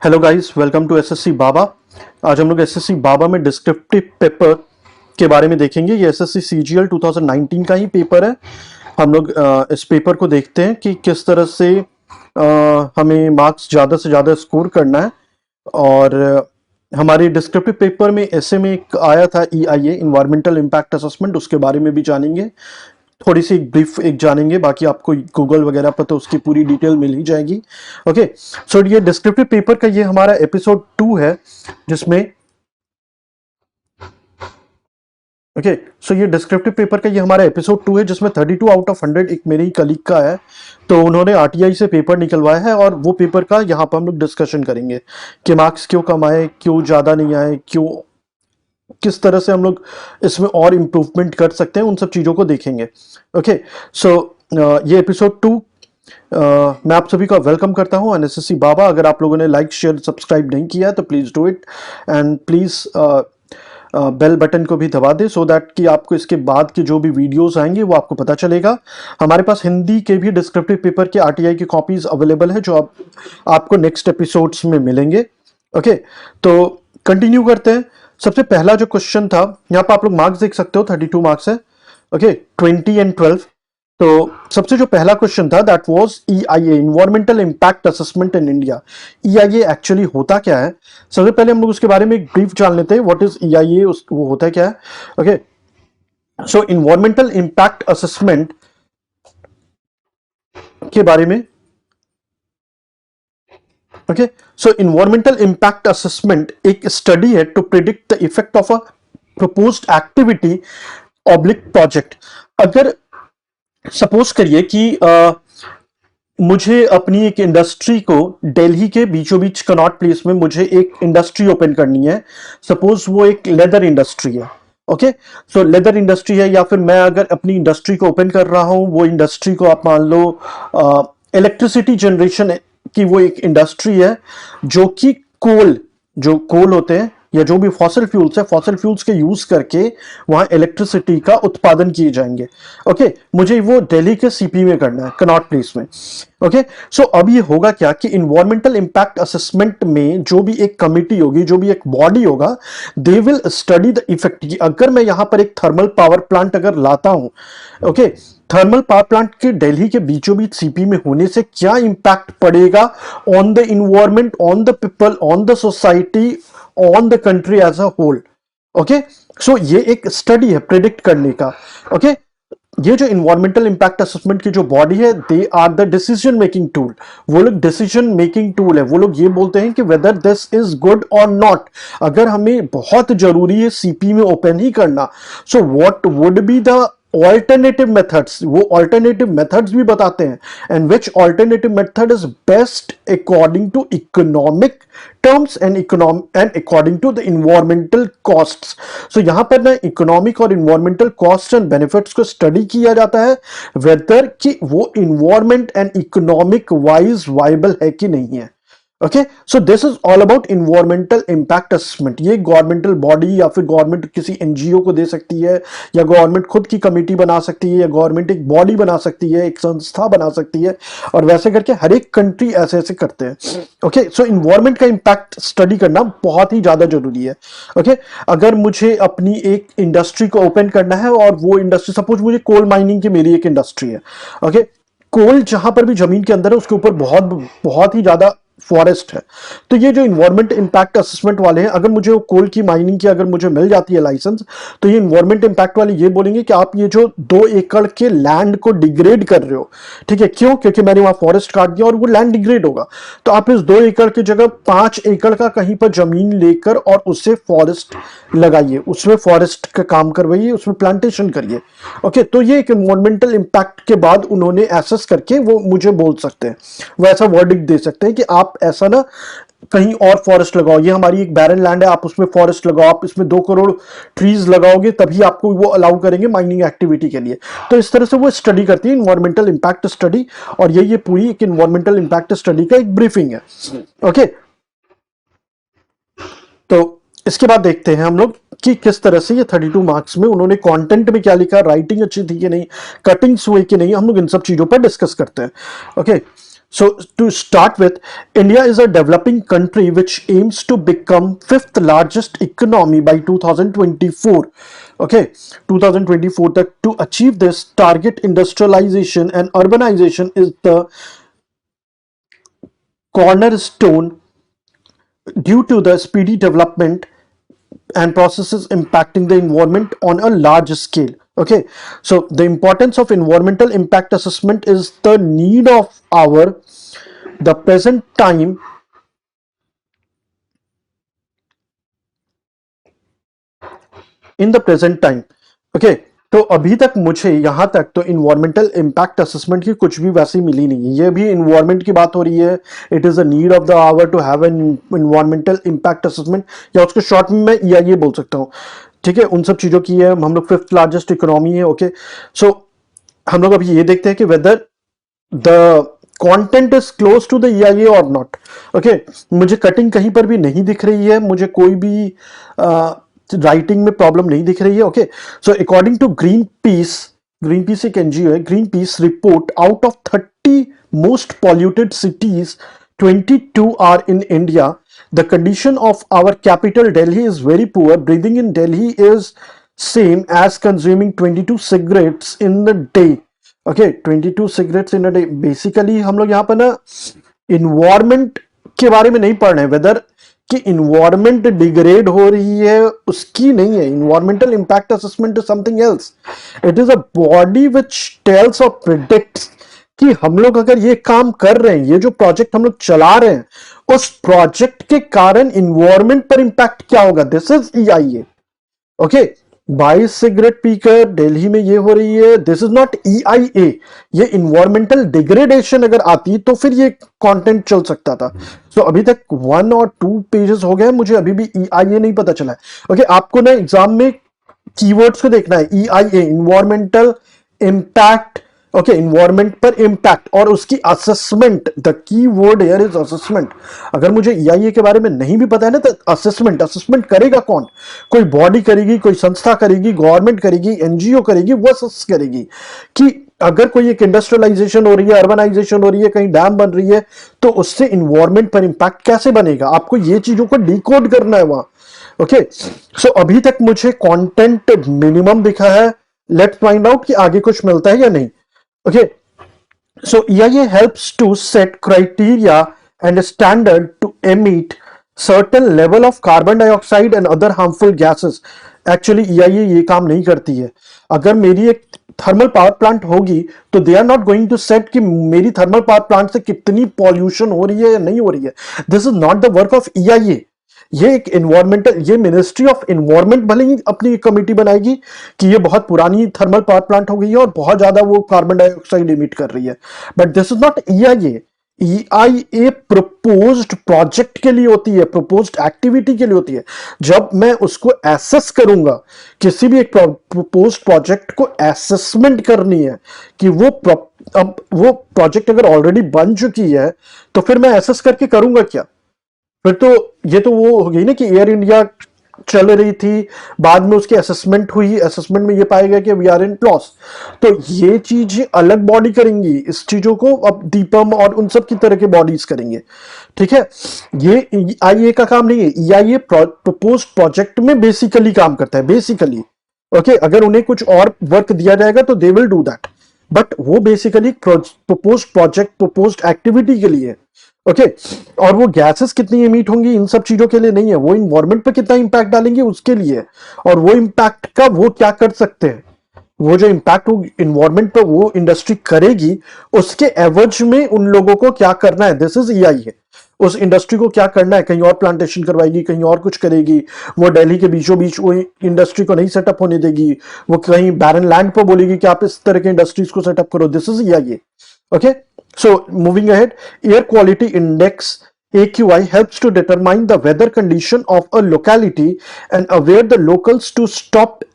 Hello guys, welcome to SSC Baba. आज हम लोग एसएससी बाबा में डिस्क्रिप्टिव पेपर के बारे में देखेंगे। ये एसएससी सीजीएल 2019 का ही पेपर है। हम लोग इस पेपर को देखते हैं कि किस तरह से हमें मार्क्स ज़्यादा से ज़्यादा स्कोर करना है। और हमारे डिस्क्रिप्टिव पेपर में ऐसे में एक आया था EIA, इन्वायरमेंटल इम्पैक्ट असेसमेंट, उसके बारे में भी जानेंगे। थोड़ी सी ब्रीफ एक जानेंगे, बाकी आपको गूगल वगैरह पर तो उसकी पूरी डिटेल मिल ही जाएगी। ओके, सो ये डिस्क्रिप्टिव पेपर का ये हमारा एपिसोड 2 है, जिसमें ये डिस्क्रिप्टिव पेपर का ये हमारा एपिसोड 2 है, जिसमें 32 आउट ऑफ 100 एक मेरे ही कलीग का है। तो उन्होंने RTI से पेपर निकलवाया है और वो पेपर का यहाँ पर हम लोग डिस्कशन करेंगे कि मार्क्स क्यों कम आए, क्यों ज़्यादा नहीं आए, क्यों, किस तरह से हम लोग इसमें और इम्प्रूवमेंट कर सकते हैं, उन सब चीज़ों को देखेंगे। ओके, सो ये एपिसोड 2 मैं आप सभी का वेलकम करता हूं एनएसएससी बाबा। अगर आप लोगों ने लाइक शेयर सब्सक्राइब नहीं किया है तो please do it, and please bell button को भी दबा दें, सो दैट कि आपको इसके बाद के जो भी वीडियोस आएंगे वो आपको पता चलेगा। हमारे पास हिंदी के भी डिस्क्रिप्टिव पेपर के RTI की कॉपीज अवेलेबल है, जो आपको नेक्स्ट एपिसोड्स में मिलेंगे। ओके, तो कंटिन्यू करते हैं। सबसे पहला जो क्वेश्चन था, यहाँ पर आप लोग मार्क्स देख सकते हो, 32 मार्क्स है। Okay, 20 and 12। तो सबसे जो पहला क्वेश्चन था that was EIA, environmental impact assessment in India. EIA actually होता क्या है? सबसे पहले हम लोग उसके बारे में एक ब्रीफ जान लेते हैं, व्हाट इज EIA, वो होता है क्या है। Okay, so environmental impact assessment के बारे में, okay, so environmental impact assessment एक स्टडी है to predict the effect of a proposed activity oblique project. अगर सपोज करिए कि मुझे अपनी एक इंडस्ट्री को दिल्ली के बीचों बीच कनॉट प्लेस में मुझे एक इंडस्ट्री ओपन करनी है। सपोज वो एक लेदर इंडस्ट्री है। ओके, सो लेदर इंडस्ट्री है, या फिर मैं अगर अपनी इंडस्ट्री को ओपन कर रहा हूं, वो इंडस्ट्री को आप मान लो इलेक्ट्रिसिटी जनरेशन की वो एक इंडस्ट्री है, जो कि जो कोल होते हैं या जो भी फॉसिल फ्यूल्स है, फॉसिल फ्यूल्स के यूज करके वहां इलेक्ट्रिसिटी का उत्पादन किए जाएंगे। ओके, मुझे वो दिल्ली के CP में करना है, कनॉट प्लेस में। ओके, सो अब ये होगा क्या कि इन्वायरमेंटल इम्पैक्ट असेसमेंट में जो भी एक कमिटी होगी, जो भी एक बॉडी होगा, they will study the effect. अगर मैं यहां पर एक थर्मल पावर प्लांट अगर लाता हूं, ओके, थर्मल पावर प्लांट के दिल्ली के बीचों बीच CP में होने से क्या इंपैक्ट पड़ेगा on the environment, on the people, on the society, on the country as a whole. Okay, so ये एक स्टडी है प्रिडिक्ट करने का। ओके, ये जो इन्वायरमेंटल इंपैक्ट असेसमेंट की जो बॉडी है, they are the decision making tool. वो लोग डिसीजन मेकिंग टूल है। वो लोग ये बोलते हैं कि वेदर दिस इज गुड और नॉट। अगर हमें बहुत जरूरी है CP में ओपन ही करना, so what would be the alternative methods, वो ऑल्टरनेटिव मेथड्स भी बताते हैं, and which alternative method is best according to economic terms and according to the environmental costs. So यहां पर ना इकोनॉमिक और इन्वायरमेंटल कॉस्ट एंड बेनिफिट्स को study किया जाता है, वेदर कि वो environment and economic wise viable है कि नहीं है। Okay, so this is all about environmental impact assessment. ये गवर्नमेंटल बॉडी या फिर गवर्नमेंट किसी NGO को दे सकती है, या गवर्नमेंट खुद की कमेटी बना सकती है, या गवर्नमेंट एक बॉडी बना सकती है, एक संस्था बना सकती है, और वैसे करके हर एक कंट्री ऐसे ऐसे करते हैं। ओके, सो इन्वायरमेंट का इम्पैक्ट स्टडी करना बहुत ही ज्यादा जरूरी है। ओके, अगर मुझे अपनी एक इंडस्ट्री को ओपन करना है, और वो इंडस्ट्री, सपोज मुझे कोल माइनिंग की मेरी एक इंडस्ट्री है। ओके, कोल जहां पर भी जमीन के अंदर है, उसके ऊपर बहुत ही ज्यादा फॉरेस्ट है। तो ये जो इन्वायरमेंट इम्पैक्ट असेसमेंट वाले हैं, अगर मुझे कोल की माइनिंग की अगर मुझे मिल जाती है लाइसेंस, तो ये इन्वायरमेंट इम्पैक्ट वाले ये बोलेंगे कि आप ये जो 2 एकड़ के लैंड को डिग्रेड कर रहे हो, ठीक है, क्यों? क्योंकि मैंने वहां फॉरेस्ट काट दिया और वो लैंड डिग्रेड होगा। तो आप इस 2 एकड़ की जगह 5 एकड़ का कहीं पर जमीन लेकर और उससे फॉरेस्ट लगाइए, उसमें फॉरेस्ट का काम करवाइए, उसमें प्लांटेशन करिए। ओके, तो ये एक इन्वायरमेंटल इम्पैक्ट के बाद उन्होंने एसेस करके वो मुझे बोल सकते हैं, वो ऐसा वर्डिक्ट दे सकते हैं कि आप ऐसा ना कहीं और फॉरेस्ट लगाओ, ये हमारी एक बैरन लैंड है, आप उसमें फॉरेस्ट लगाओ, आप इसमें 2 करोड़ ट्रीज लगाओगे तभी आपको वो अलाउ करेंगे माइनिंग एक्टिविटी के लिए। तो इस तरह से वो स्टडी करती है, इन्वायरमेंटल इम्पैक्ट स्टडी, और ये पूरी एक इन्वायरमेंटल इम्पैक्ट स्टडी का एक ब्रीफिंग है। ओके, तो इसके बाद देखते हैं हम लोग कि किस तरह से ये 32 मार्क्स में उन्होंने कंटेंट में क्या लिखा, राइटिंग अच्छी थी कि नहीं, कटिंग्स हुई कि नहीं, हम लोग इन सब चीजों पर डिस्कस करते हैं। Okay, So to start with, India is a developing country which aims to become fifth largest economy by 2024. Okay, 2024. That to achieve this target, industrialization and urbanization is the cornerstone due to the speedy development and processes impacting the environment on a large scale. Okay, so the importance of environmental impact assessment is the need of our the present time in the present time. Okay, तो अभी तक मुझे यहाँ तक तो environmental impact assessment की कुछ भी वैसी मिली नहीं है. ये भी इन्वायरमेंट की बात हो रही है. It is a need of the hour to have an environmental impact assessment, या उसको शॉर्ट में मैं या ये बोल सकता हूँ. ठीक है, उन सब चीज़ों की है. हम लोग फिफ्थ लार्जेस्ट इकोनॉमी है. ओके, सो हम लोग अभी ये देखते हैं कि whether the content is close to the EIA और नॉट. ओके, मुझे कटिंग कहीं पर भी नहीं दिख रही है, मुझे कोई भी राइटिंग में प्रॉब्लम नहीं दिख रही है. Okay, so according to Greenpeace एक एनजीओ है. Greenpeace report, out of 30 most polluted cities 22 are in India. The condition of our capital Delhi is very poor. Breathing in Delhi is same as consuming 22 cigarettes in the day. Okay, 22 cigarettes in a day. Basically हम लोग यहाँ पर ना environment के बारे में नहीं पढ़ रहे हैं, वेदर कि environment डिग्रेड हो रही है उसकी नहीं है. environmental impact assessment is something else. It is a body which tells or predicts कि हम लोग अगर ये काम कर रहे हैं, ये जो प्रोजेक्ट हम लोग चला रहे हैं, उस प्रोजेक्ट के कारण environment पर impact क्या होगा. This is EIA. Okay, 22 cigarette पीकर दिल्ली में ये हो रही है. This is not EIA. ये इन्वायरमेंटल डिग्रेडेशन अगर आती तो फिर ये कंटेंट चल सकता था. सो अभी तक 1 और 2 पेजेस हो गए, मुझे अभी भी EIA नहीं पता चला है. ओके, आपको ना एग्जाम में कीवर्ड्स को देखना है. EIA, environmental impact. Okay, environment पर इम्पैक्ट और उसकी assessment. The key word here is assessment. अगर मुझे EIA के बारे में नहीं भी पता है ना, तो असेसमेंट करेगा कौन? कोई बॉडी करेगी, कोई संस्था करेगी, गवर्नमेंट करेगी, NGO करेगी, वो असेस करेगी कि अगर कोई एक इंडस्ट्रियलाइजेशन हो रही है, अर्बनाइजेशन हो रही है, कहीं डैम बन रही है, तो उससे इन्वायरमेंट पर इम्पैक्ट कैसे बनेगा. आपको ये चीजों को डिकोड करना है वहां. ओके, सो अभी तक मुझे कंटेंट मिनिमम दिखा है. लेट्स फाइंड आउट कि आगे कुछ मिलता है या नहीं. Okay, so EIA helps to set criteria and a standard to emit certain level of carbon dioxide and other harmful gases. Actually EIA ये काम नहीं करती है. अगर मेरी एक थर्मल पावर प्लांट होगी तो they are not going to set कि मेरी थर्मल पावर प्लांट से कितनी पॉल्यूशन हो रही है या नहीं हो रही है. This is not the work of EIA. ये एक इन्वायरमेंटल, ये मिनिस्ट्री ऑफ इन्वायरमेंट भले ही अपनी कमेटी बनाएगी कि ये बहुत पुरानी थर्मल पावर प्लांट हो गई है और बहुत ज्यादा वो कार्बन डाइऑक्साइड इमिट कर रही है, but this is not EIA. EIA proposed project के लिए होती है, प्रपोज्ड एक्टिविटी के लिए होती है. जब मैं उसको एसेस करूंगा, किसी भी एक प्रपोज्ड प्रोजेक्ट को एसेसमेंट करनी है कि अब वो प्रोजेक्ट अगर ऑलरेडी बन चुकी है तो फिर मैं एसेस करके करूंगा क्या. फिर तो ये तो वो हो गई ना कि एयर इंडिया चल रही थी, बाद में उसकी असेसमेंट हुई, असेसमेंट में ये पाया गया कि वी आर इन लॉस. तो ये चीजें अलग बॉडी करेंगी इस चीजों को. अब दीपम और उन सब की तरह के बॉडीज करेंगे. ठीक है, ये EIA का काम नहीं है. EIA प्रपोज प्रोजेक्ट में बेसिकली काम करता है, बेसिकली. ओके, अगर उन्हें कुछ और वर्क दिया जाएगा तो they will do that, but वो basically propose project, propose activity के लिए. ओके, और वो गैसेस कितनी इमिट होंगी इन सब चीजों के लिए नहीं है, वो इन्वायरमेंट पे कितना इंपैक्ट डालेंगे उसके लिए. और वो इंपैक्ट का वो क्या कर सकते हैं, वो जो इंपैक्ट वो इन्वायरमेंट पे वो इंडस्ट्री करेगी उसके एवज में उन लोगों को क्या करना है. This is EIA. उस इंडस्ट्री को क्या करना है, कहीं और प्लांटेशन करवाएगी, कहीं और कुछ करेगी, वो दिल्ली के बीचों बीच वो इंडस्ट्री को नहीं सेटअप होने देगी, वो कहीं बैरन लैंड पर बोलेगी कि आप इस तरह के इंडस्ट्रीज को सेटअप करो. This is EIA. Okay, so moving ahead, air quality index AQI helps to determine the weather condition of a locality and aware the locals to stop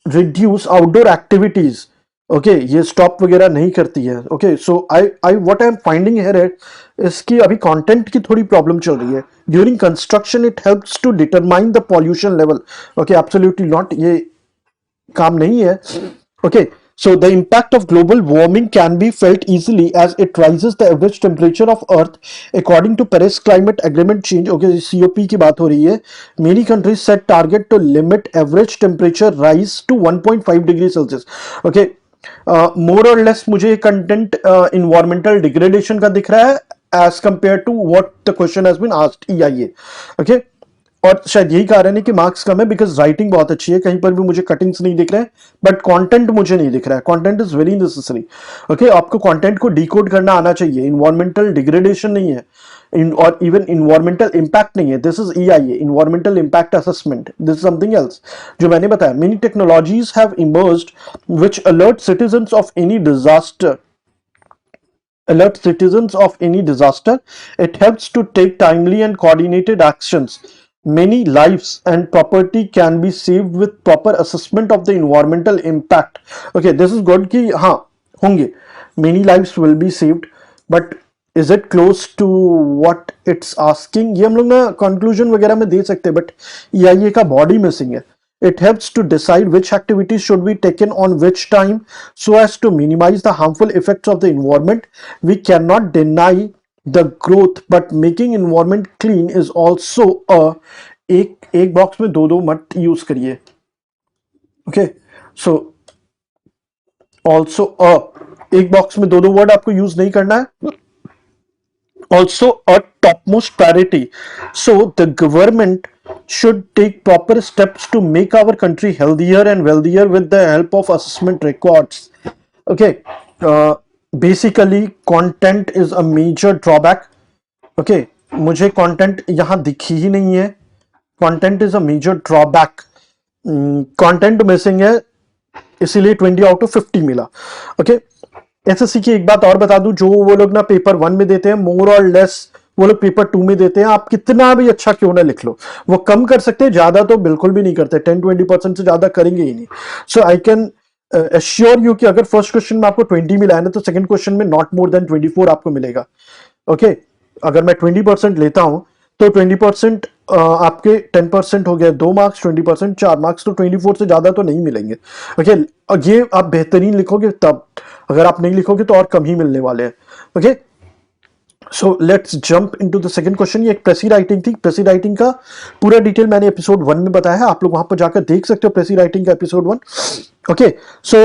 reduce outdoor activities. Okay, ये stop वगैरह नहीं करती है. Okay, so I what I am finding here है इसकी अभी content की थोड़ी problem चल रही है. During construction it helps to determine the pollution level. Okay, absolutely not, ये काम नहीं है. Okay, So the impact of global warming can be felt easily as it rises the average temperature of Earth according to Paris Climate Agreement change. Okay, COP की बात हो रही है. Many countries set target to limit average temperature rise to 1.5 degree Celsius. Okay, more or less मुझे content environmental degradation का दिख रहा है as compared to what the question has been asked EIA. Okay, और शायद यही कारण है कि मार्क्स कम है बिकॉज राइटिंग बहुत अच्छी है, कहीं पर भी मुझे कटिंग्स नहीं दिख रहे हैं, बट कंटेंट मुझे नहीं दिख रहा है. Content is very necessary. Okay, आपको कंटेंट को डिकोड करना आना चाहिए. इन्वायरमेंटल डिग्रेडेशन नहीं है और इवन इन्वायरमेंटल इंपैक्ट नहीं है. This is EIA, environmental impact assessment. This is something else जो मैंने बताया. Many technologies have emerged which alert citizens of any disaster. Alert citizens of any disaster. It helps to take timely and coordinated actions. Many lives and property can be saved with proper assessment of the environmental impact. Okay, this is good कि हाँ होंगे. Many lives will be saved, but is it close to what it's asking? ये हम लोग ना conclusion वगैरह में दे सकते हैं, but EIA का body missing है. It helps to decide which activities should be taken on which time so as to minimize the harmful effects of the environment. We cannot deny the growth, but making environment clean is also a एक box में दो मत use करिए. Okay, so also एक box में दो word आपको use नहीं करना है. Also a topmost priority. So the government should take proper steps to make our country healthier and wealthier with the help of assessment records. Okay, basically content is a major drawback. Okay, मुझे content यहाँ दिखी ही नहीं है. Content is a major drawback. Content missing है, इसीलिए 20 out of 50 मिला. Okay, SSC की एक बात और बता दूं, जो वो लोग ना पेपर 1 में देते हैं मोर और लेस वो लोग पेपर 2 में देते हैं. आप कितना भी अच्छा क्यों ना लिख लो, वो कम कर सकते हैं, ज्यादा तो बिल्कुल भी नहीं करते. 10-20% से ज्यादा करेंगे ही नहीं. सो आई कैन एश्योर यू कि अगर फर्स्ट क्वेश्चन में आपको 20 मिला है ना, तो सेकंड क्वेश्चन में नॉट मोर देन 24 आपको मिलेगा. ओके, अगर मैं 20% लेता हूं तो 20% आपके 10% हो गया 2 मार्क्स, 20% 4 मार्क्स, तो 24 से ज्यादा तो नहीं मिलेंगे. ओके, ये आप बेहतरीन लिखोगे तब, अगर आप नहीं लिखोगे तो और कम ही मिलने वाले हैं. Okay, so let's jump into the second question. ये एक प्रेसी राइटिंग थी. प्रेसी राइटिंग का पूरा डिटेल मैंने एपिसोड 1 में बताया है, आप लोग वहां पर जाकर देख सकते हो प्रेसी राइटिंग का एपिसोड 1. ओके, सो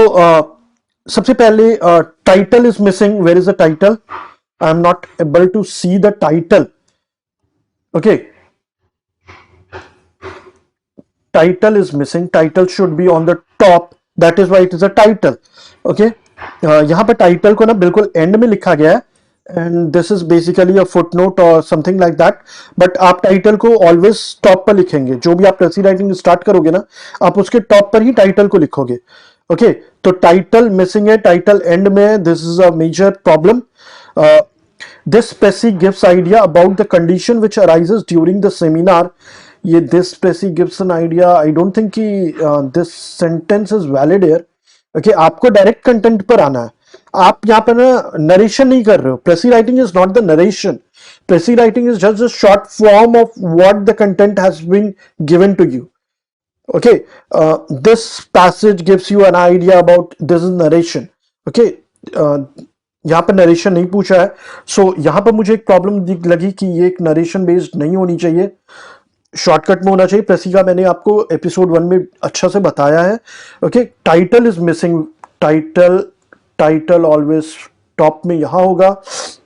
सबसे पहले title is missing. Where is the title? I am not able to see the title. Okay, title is missing. Title should be on the top, that is why it is a title. Okay, यहाँ पर title को ना बिल्कुल end में लिखा गया है, and this is basically a footnote or something like that. but आप title को always top पर लिखेंगे. जो भी आप प्रेसी राइटिंग स्टार्ट करोगे ना, आप उसके top पर ही title को लिखोगे. okay, तो title missing है, title end में है. this is a major problem. This Plessy gives idea about the condition which arises during the seminar. ये this Plessy gives an idea. I don't think कि this sentence is valid here. Okay, आपको direct content पर आना है. आप यहाँ पर ना नरेशन नहीं कर रहे हो. Plessy writing is not the narration. Plessy writing is just a short form of what the content has been given to you. Okay, this passage gives you an idea about this is narration. Okay, यहाँ पर narration नहीं पूछा है. सो यहाँ पर मुझे एक problem लगी कि ये एक नरेशन बेस्ड नहीं होनी चाहिए, शॉर्टकट में होना चाहिए. प्रेसी का मैंने आपको एपिसोड 1 में अच्छा से बताया है. Okay, title is missing. Title always top में यहां होगा,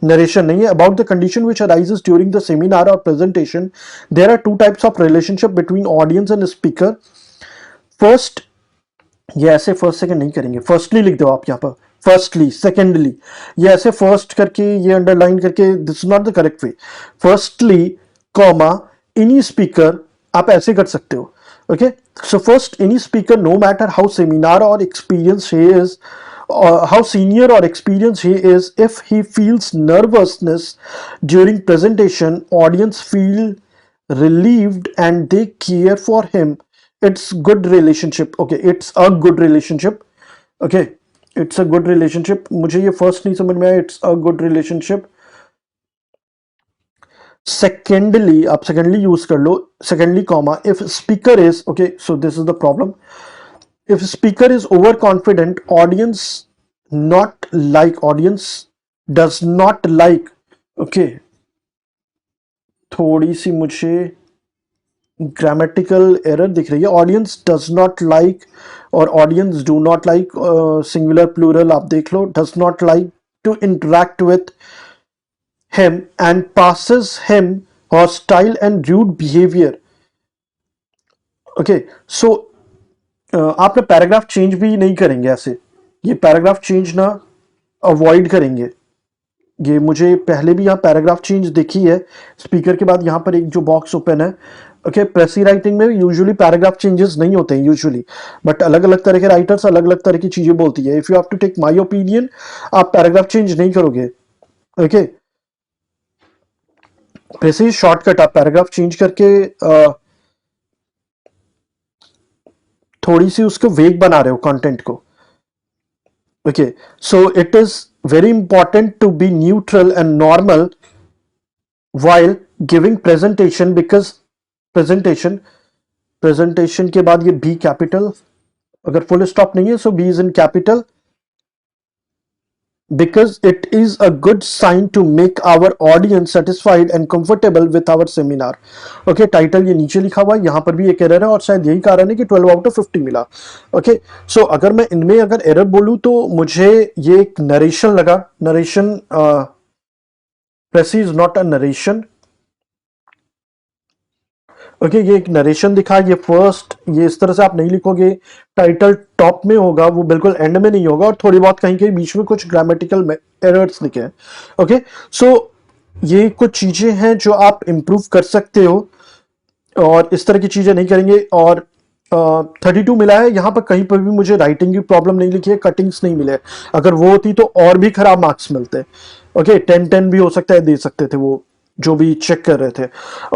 नरेशन नहीं है. About the condition which arises during the seminar और presentation, there are 2 types of relationship between audience and speaker. First, ये ऐसे फर्स्ट सेकंड नहीं करेंगे, फर्स्टली लिख दो आप यहाँ पर. फर्स्टली, सेकेंडली, ये ऐसे फर्स्ट करके ये अंडरलाइन करके, this is not the correct way. Firstly comma any speaker, आप ऐसे कर सकते हो. okay, so first any speaker, no matter how seminar or experienced he is, or how senior or experienced he is, if he feels nervousness during presentation, audience feel relieved and they care for him. It's good relationship. okay, it's a good relationship. okay, it's a good relationship. मुझे ये first नहीं समझ में आया. it's a good relationship. secondly, आप secondly use कर लो. secondly comma, if speaker is, okay, so this is the problem. if speaker is overconfident, audience does not like, okay, थोड़ी सी मुझे ग्रामेटिकल एरर दिख रही है, ऑडियंस डज नॉट लाइक और audience do not like, singular plural आप देख लो, does not like to interact with him and passes him hostile and rude behavior. Okay so आप ना पैराग्राफ चेंज भी नहीं करेंगे ऐसे, ये पैराग्राफ चेंज ना अवॉइड करेंगे। ये मुझे पहले भी यहाँ पैराग्राफ चेंज दिखी है, स्पीकर के बाद यहाँ पर एक जो बॉक्स ओपन है। ओके, प्रेसी राइटिंग में यूजुअली पैराग्राफ चेंजेस नहीं होते हैं यूजुअली, बट अलग अलग तरह के राइटर्स अलग अलग तरह की चीजें बोलती है। If you have to take my opinion, आप पैराग्राफ चेंज नहीं करोगे। ओके, प्रेसी शॉर्टकट, आप पैराग्राफ चेंज करके थोड़ी सी उसको वेग बना रहे हो कंटेंट को। Okay, so it is very important to be neutral and normal while giving presentation, because presentation के बाद ये बी कैपिटल, अगर फुल स्टॉप नहीं है so B is in capital, because it is a good sign to make our audience satisfied and comfortable with our seminar. okay, title ये नीचे लिखा हुआ है, यहाँ पर भी एक एरर है और शायद यही कारण है कि 12 आउट ऑफ 50 मिला। ओके, सो अगर मैं इनमें अगर एरर बोलूं तो मुझे ये एक नरेशन लगा, narration, precis is not a narration. Okay, ये एक नरेशन दिखा, ये फर्स्ट, ये इस तरह से आप नहीं लिखोगे, टाइटल टॉप में होगा, वो बिल्कुल एंड में नहीं होगा, और थोड़ी बहुत कहीं कहीं बीच में कुछ ग्रामेटिकल एरर्स दिखे हैं। ओके, सो ये कुछ चीजें हैं जो आप इम्प्रूव कर सकते हो, और इस तरह की चीजें नहीं करेंगे। और 32 मिला है, यहाँ पर कहीं पर भी मुझे राइटिंग की प्रॉब्लम नहीं लिखी है, कटिंग्स नहीं मिले, अगर वो होती तो और भी खराब मार्क्स मिलते। ओके, 10 भी हो सकता है, दे सकते थे वो जो भी चेक कर रहे थे।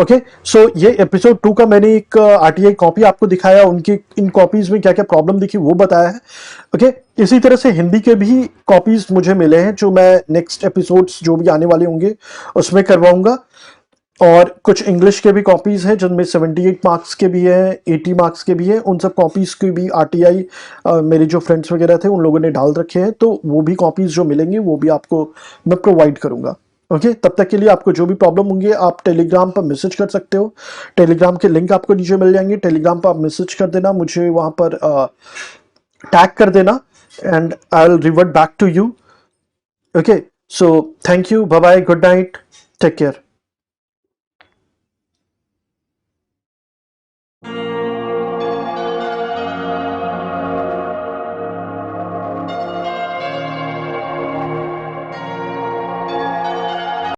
ओके, सो ये एपिसोड 2 का मैंने एक आरटीआई कॉपी आपको दिखाया, उनकी इन कॉपीज में क्या क्या प्रॉब्लम दिखी वो बताया है। ओके, इसी तरह से हिंदी के भी कॉपीज मुझे मिले हैं जो मैं नेक्स्ट एपिसोड्स जो भी आने वाले होंगे उसमें करवाऊंगा, और कुछ इंग्लिश के भी कॉपीज हैं जिनमें 78 मार्क्स के भी हैं, 80 मार्क्स के भी हैं, उन सब कॉपीज की भी आरटीआई मेरे जो फ्रेंड्स वगैरह थे उन लोगों ने डाल रखे हैं, तो वो भी कॉपीज जो मिलेंगे वो भी आपको मैं प्रोवाइड करूंगा। ओके, तब तक के लिए आपको जो भी प्रॉब्लम होंगी आप टेलीग्राम पर मैसेज कर सकते हो, टेलीग्राम के लिंक आपको नीचे मिल जाएंगे, टेलीग्राम पर आप मैसेज कर देना, मुझे वहां पर टैग कर देना, and I will revert back to you. Okay, so thank you, bye bye, good night, take care.